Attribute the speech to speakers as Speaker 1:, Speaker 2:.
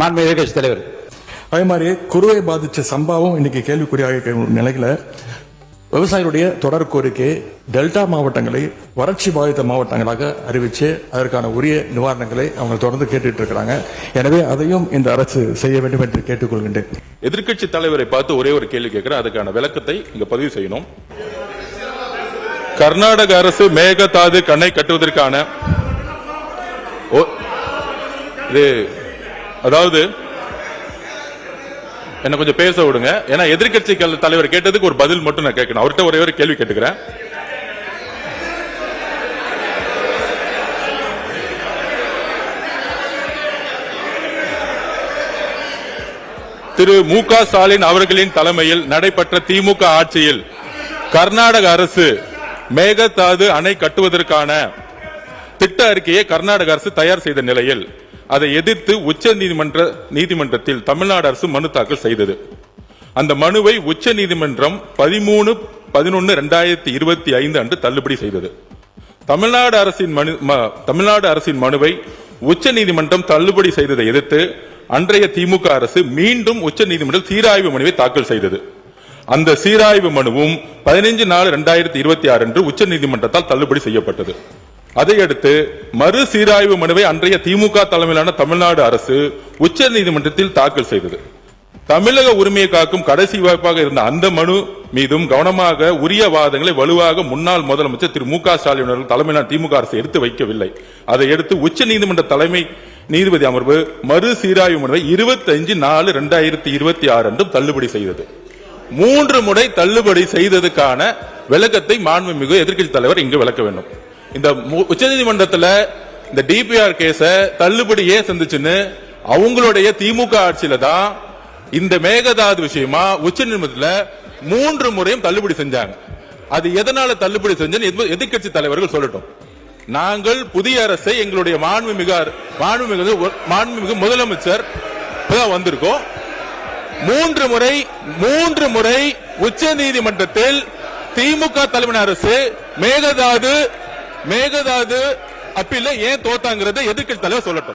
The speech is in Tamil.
Speaker 1: மாண்புமிகு எதிர்க்கட்சி தலைவர்.
Speaker 2: அதே மாதிரி குறுவை பாதிச்ச சம்பவம் இன்னைக்கு கேள்விக்குறியாக நிலையில விவசாயிகளுடைய தொடர் கோரிக்கை டெல்டா மாவட்டங்களை வறட்சி பாதித்த மாவட்டங்களாக அறிவிச்சு அதற்கான உரிய நிவாரணங்களை அவங்க தொடர்ந்து கேட்டுட்டு இருக்கிறாங்க. எனவே அதையும் இந்த அரசு செய்ய வேண்டும் என்று கேட்டுக்கொள்கின்றேன்.
Speaker 3: எதிர்க்கட்சி தலைவரை பார்த்து ஒரே ஒரு கேள்வி கேட்கிறேன், அதுக்கான விளக்கத்தை இங்க பதிவு செய்யணும். கர்நாடக அரசு மேகதாது அணை கட்டுவதற்கான அதாவது என்ன கொஞ்சம் பேச விடுங்க. ஏன்னா எதிர்க்கட்சி தலைவர் கேட்டதுக்கு ஒரு பதில் மட்டும் நான் கேட்கணும். அவர்கிட்ட ஒரே ஒரு கேள்வி கேட்டுக்கிறேன். திரு மு.க. ஸ்டாலின் அவர்களின் தலைமையில் நடைபெற்ற திமுக ஆட்சியில் கர்நாடக அரசு மேகதாது அணை கட்டுவதற்கான திட்ட அறிக்கையை கர்நாடக அரசு தயார் செய்த நிலையில் அதை எதிர்த்து உச்ச நீதிமன்றத்தில் தமிழ்நாடு அரசு மனு தாக்கல் செய்தது. அந்த மனுவை உச்ச நீதிமன்றம் 13/11/2025 அன்று தள்ளுபடி செய்தது. தமிழ்நாடு அரசின் மனுவை உச்ச நீதிமன்றம் தள்ளுபடி செய்ததை எதிர்த்து அன்றைய திமுக அரசு மீண்டும் உச்ச நீதிமன்றம் சீராய்வு மனுவை தாக்கல் செய்தது. அந்த சீராய்வு மனுவும் 15/4/2026 அன்று உச்ச நீதிமன்றத்தால் தள்ளுபடி செய்யப்பட்டது. அதையடுத்து மறு சீராய்வு மனுவை அன்றைய திமுக தலைமையிலான தமிழ்நாடு அரசு உச்ச நீதிமன்றத்தில் தாக்கல் செய்தது. தமிழக உரிமையை காக்கும் கடைசி வாய்ப்பாக இருந்த அந்த மனு மீதும் கவனமாக உரிய வாதங்களை வலுவாக முன்னாள் முதலமைச்சர் திரு மு.க. ஸ்டாலின் அவர்கள் தலைமையிலான திமுக அரசு எடுத்து வைக்கவில்லை. அதையடுத்து உச்ச நீதிமன்ற தலைமை நீதிபதி அமர்வு மறு சீராய்வு மனுவை 25/4/2026 அன்றும் தள்ளுபடி செய்தது. 3 முறை தள்ளுபடி செய்ததுக்கான விளக்கத்தை மாண்புமிகு எதிர்க்கட்சி தலைவர் இங்கு விளக்க வேண்டும். இந்த உச்சநீதிமன்றத்தில் இந்த டிபிஆர் கேஸ தள்ளுபடி ஏன் செஞ்சுச்சுன்னு அவங்களுடைய திமுக ஆட்சியில தான் இந்த மேகதாது விஷயமா உச்சநீதிமன்றத்தில் 3 முறையும் தள்ளுபடி செஞ்சாங்க. அது எதனால தள்ளுபடி செஞ்சு எதிர்க்கட்சி தலைவர்கள் சொல்லட்டும். நாங்கள் புதிய அரசை எங்களுடைய மாண்புமிகு முதலமைச்சர் வந்திருக்கோம். 3 முறை உச்ச நீதிமன்றத்தில் திமுக தலைமையான அரசு மேகதாது அப்பீல்ல ஏன் தோத்தாங்கிறத எதிர்க்கட்சி தலைவர் சொல்லட்டும்.